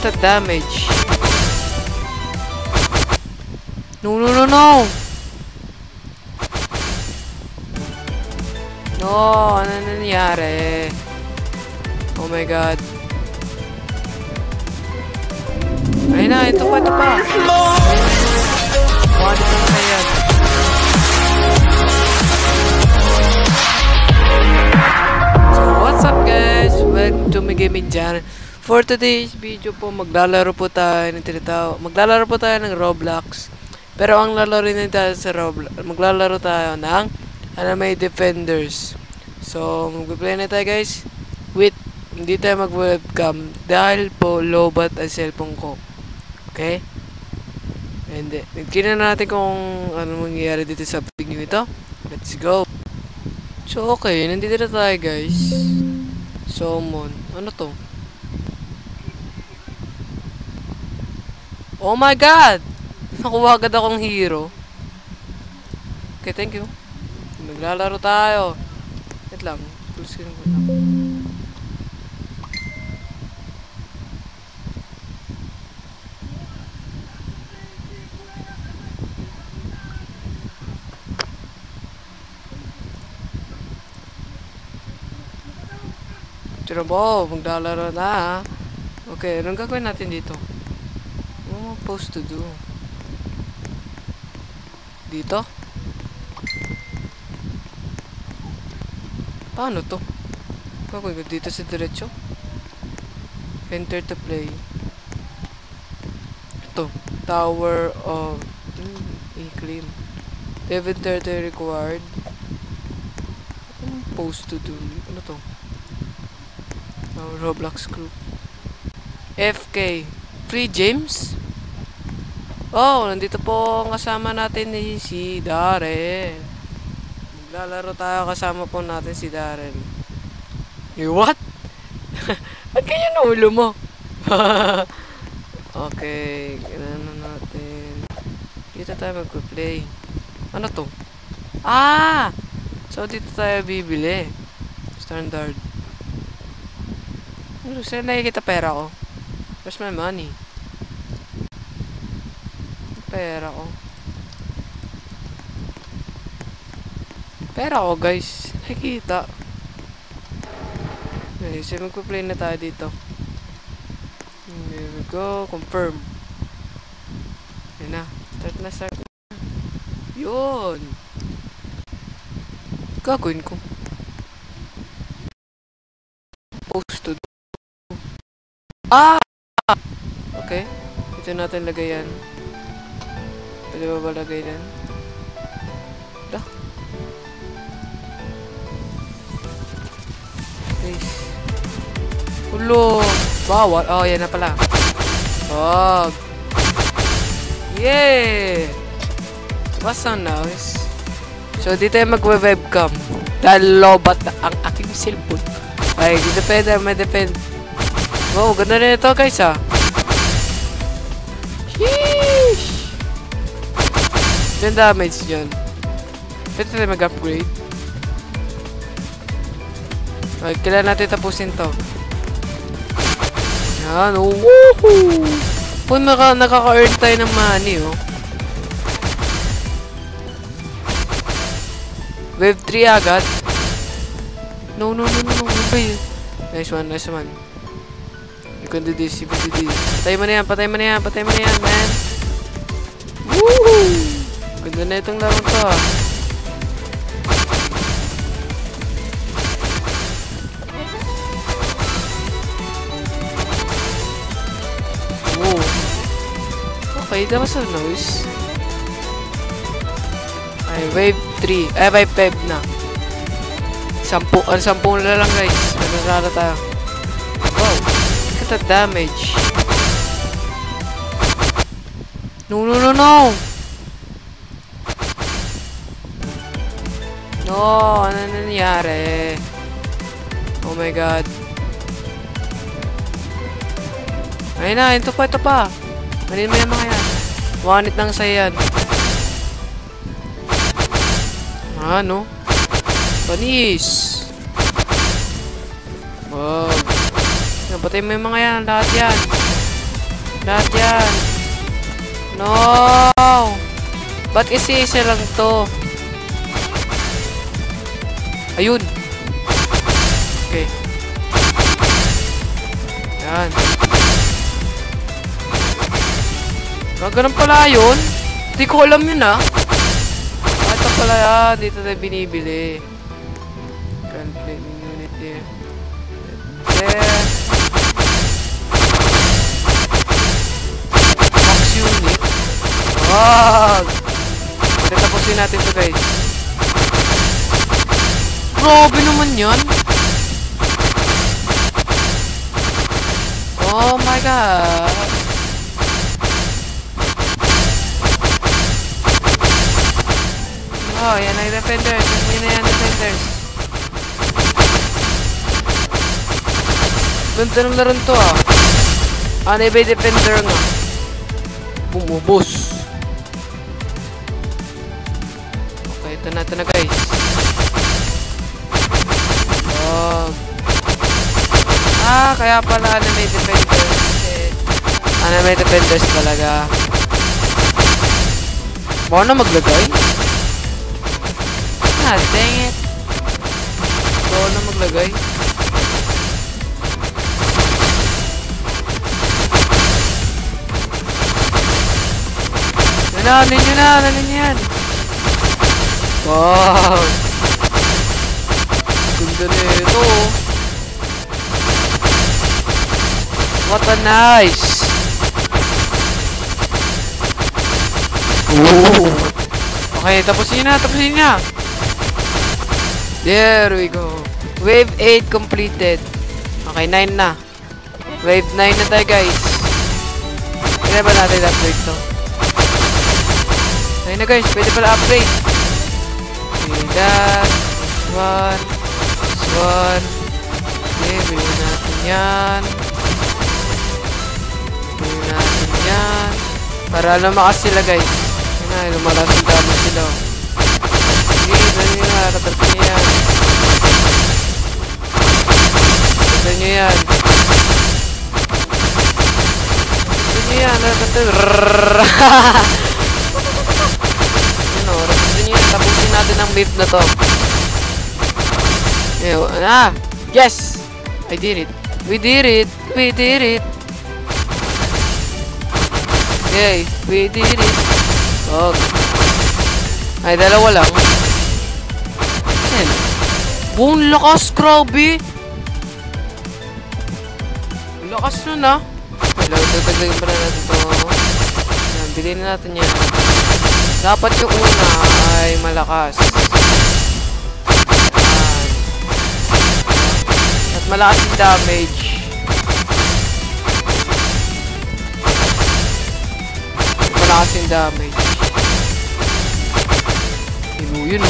at the damage. No, no, no, no! No, ano nangyari? Oh my god. Ayun na, ito pa, ito pa. One lang na yan. So, what's up guys? Welcome to my gaming channel. For today's video po, maglalaro po tayo ng Roblox. Pero ang lalaroin tayo sa Roblox, maglalaro tayo ng Anime Defenders. So, mag-play na tayo guys. Hindi tayo mag-webcam dahil po lowbat ang cellphone ko. Okay? Hindi. Tignan natin kung ano mangyayari dito sa video ito. Let's go. So, okay. Nandito na tayo, guys. Summon. Ano to? Oh my God! Nakuha agad akong hero. Okay, thank you. Maglalaro tayo. Wait lang. Full screen ko lang. Tira mo, maglalaro na. Okay, anong gagawin natin dito? Ano supposed to do? Dito? Paano to? Gagawin ko dito sa diretso? Enter to play. Ito. Tower of E-claim. Level 30 required. Ano supposed to do? Ano to? Roblox group. FK. Free James? Oh, nandito po ang kasama natin ni si Darren. Maglalaro tayo kasama po natin si Darren. What? Ba't ganyan ang ulo mo? Okay, gano'n natin. Dito tayo mag-play. Ano to? Ah! So dito tayo bibili. Standard. Saan nakikita pera ko? Where's my money? Pera ko. Pera ko guys. Nakikita. Okay, so magpa-play na tayo dito. There we go. Confirm. Yan na. Start na, start na. Yun. Gagawin ko. Post to do. Ah! Okay. Dito natin lagay yan. Pwede ba lagay yan? Da. Please. Ulo! Bawal. Oh, yan na pala. Oh. Yeah! What's so nice? So, dito yung mag-webcam. Dahil lobat na ang aking cellphone. Ay, depende. May depende. Wow, ganda na ito guys ah. Sheesh! Yung damage dyan. Pwede tayo mag-upgrade. Okay, kailangan natin tapusin to. Yan, woohoo! Kung nakaka-earn tayo ng money oh. Wave 3 agad. No. Nice one, nice one. You can do this, you can do this. Patay mo na yan, man. Woohoo! Ganda na itong laro to, ah. Woo. Okay, that was so nice. Ay, wave 3. Ay, wave 5 na. 10 na lang, guys. Manarara tayo. Wow. At damage. No. No, ano nangyari? Oh my god. Ayun na, ito pa. Manin mo yan mga yan. One hit lang sa'yo yan. Ano? Panis. Wow. Napatay mo yung mga yan. Lahat yan. Lahat yan. No! Ba't isa-isa lang to? Ayun. Okay. Yan. Ganun pala yun. Hindi ko alam yun ah. Ito pala yan. Dito tayo binibili. Complete unit here. There. Max unit. Wag! Pwede tapusin natin ito guys. Grabe naman yan. Oh my god. Oh, yan ay defenders. Yan na yan defenders. Ganda ng laro to ah. Ano ba yung defender nga? Bumubos. Okay, ito na guys. Oh. Ah, kaya pala anime defenders. Anime defenders talaga. Baka na maglagay? Ah, dang it. Baka na maglagay. Nanin nyo na, nanin yan. Wow. Ganda na ito. What a nice. Ooh. Okay, tapusin na. There we go. Wave 8 completed. Okay, 9 na. Wave 9 na tayo guys. Kaya ba natin upgrade to? Ayun na guys, pwede pala upgrade. Okay, that. One. Okay, bilhin natin yan. Para lumakas sila guys. Ayun na, lumakas ang dami sila. Sige, dali nyo na, katalpin nyo yan. Katalpin nyo yan. Tapusin natin ang map na to. Yes! I did it. We did it. Okay, we did it. Oh. Ay, dalawa lang. Ayan. Buong lakas, grabe. Lakas nun ah. Hello, tutagagin pa na natin ito. Ayan, bilhin na natin yan. Dapat yung una ay malakas. Ayan. At malakas yung damage. Malakas yung damage. Yun o.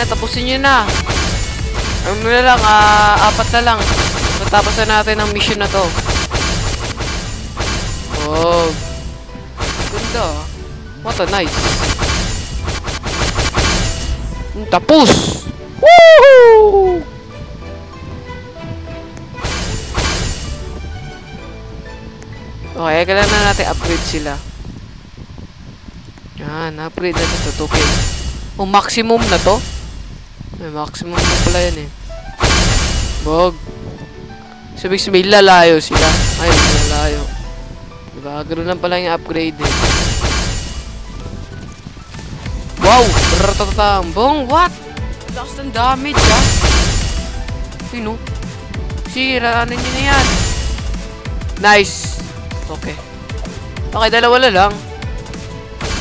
Tapusin nyo na. Ano na lang, 4 na lang. Matapos na natin ang mission na to. Oh. Ganda. What a nice. Tapos! Woohoo! Okay, kailangan na natin upgrade sila. Yan, upgrade na ito. 2K. Oh, maximum na to? May maximum na pala yan eh. Bog. Sabihin, lalayo sila. Ay, lalayo. Diba, ganoon lang pala yung upgrade eh. Wow! Ratatatang. Bong, what? Lakas ng damage ah. Sino? Siraanan nyo na yan. Nice. Okay. Okay, dalawa na lang.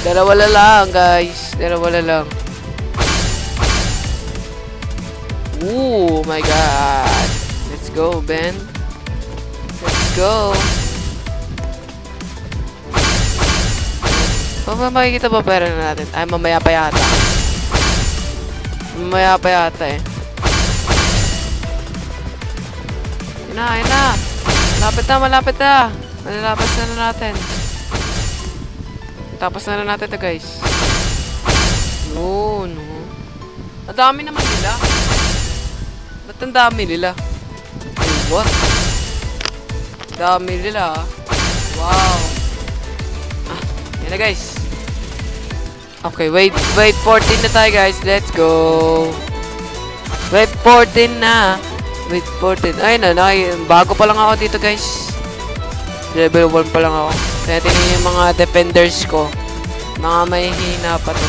Dalawa na lang, guys. Dalawa na lang. Oh my god. Let's go, Ben. Let's go. Makikita ba pera na natin? Ay, mamaya pa yata. Mamaya pa yata eh. Yun na. Malapit na. Malalapas na natin. Tapos na natin ito, guys. No. Ang dami naman nila. Ba't ang dami nila? What? Dami nila. Wow. Yan na guys. Okay, wait 14 na tayo guys. Let's go. Wait 14 na. Wait 14. Ay na, bago pa lang ako dito guys. Level 1 pa lang ako. Kaya tingnan yung mga defenders ko. Mga may hina pa to.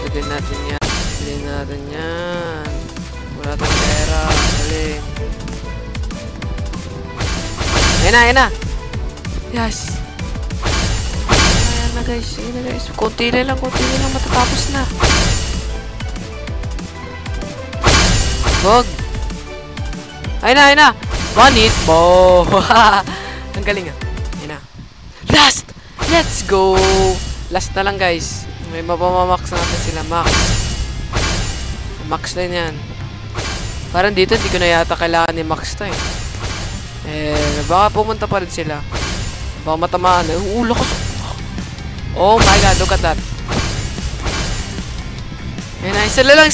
Tignan natin yan. Tignan natin yan. Wala tayong pera. Galing. Ayan na. Yes. Ayan na guys. Kunti na lang matatapos na. Wag. Ayan na. One hit. Oh. Ang galing ah. Ayan na. Last. Let's go. Last na lang guys. May mapamamax natin sila. Max na yan. Parang dito hindi ko na yata kailangan ni Max to eh. Baka pumunta pa rin sila. Baka matamaan. Lakas. Oh my god, look at that. Ayan na, sila lang.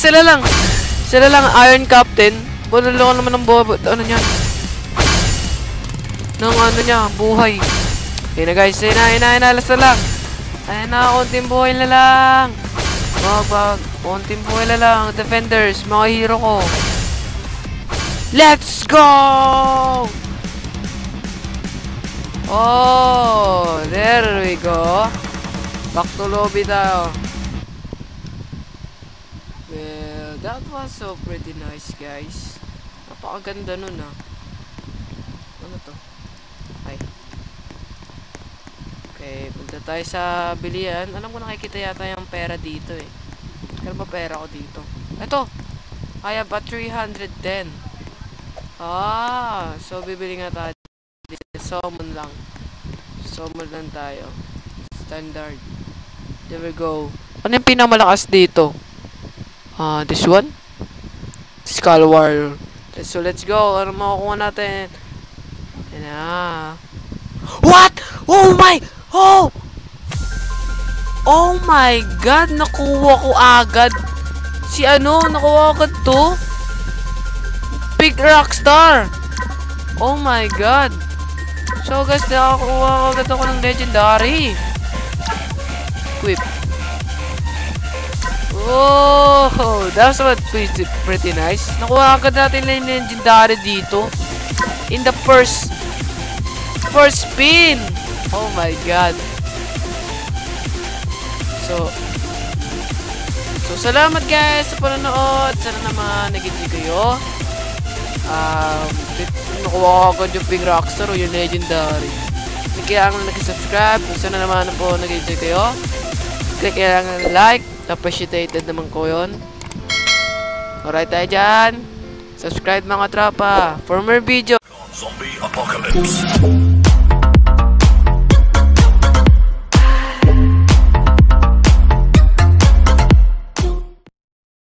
Sila lang, Iron Captain. Bunalo naman ng ano niya. Ng ano niya, buhay. Ayan na guys, ayan na, last na lang. Ayan na, konting buhay na lang. Konting buhay na lang. Defenders, mga hero ko. Let's go! Oh, there we go. Back to lobby tayo. Well, that was so pretty nice, guys. Napakaganda nun, ah. Ano to? Ay. Okay, punta tayo sa bilian. Alam ko nakikita yata yung pera dito, eh. Kaya ba pera ko dito? Ito! I have a 310. So bibili nga tayo. Summon lang tayo. Standard. There we go. Ano yung pinamalakas dito? This one? Skull Warrior. So let's go. Ano makukuha natin? Yan na. What? Oh my god. Nakuha ko agad. Nakuha agad to? Big Rockstar. Oh my god. So guys, nakakuha agad ako ng legendary. Equip. Oh, that's what pretty nice. Nakuha agad natin yung legendary dito. In the first spin. Oh my god. So salamat guys sa panonood. Sana naman nag-enjoy kayo. Nakuha ko agad yung Big Rockstar o yung legendary. Kaya ang nag-subscribe. Sana naman po nag-enjoy kayo. Kaya ang like. Appreciated naman ko yun. Alright tayo dyan. Subscribe mga tropa for more video. Zombie Apocalypse.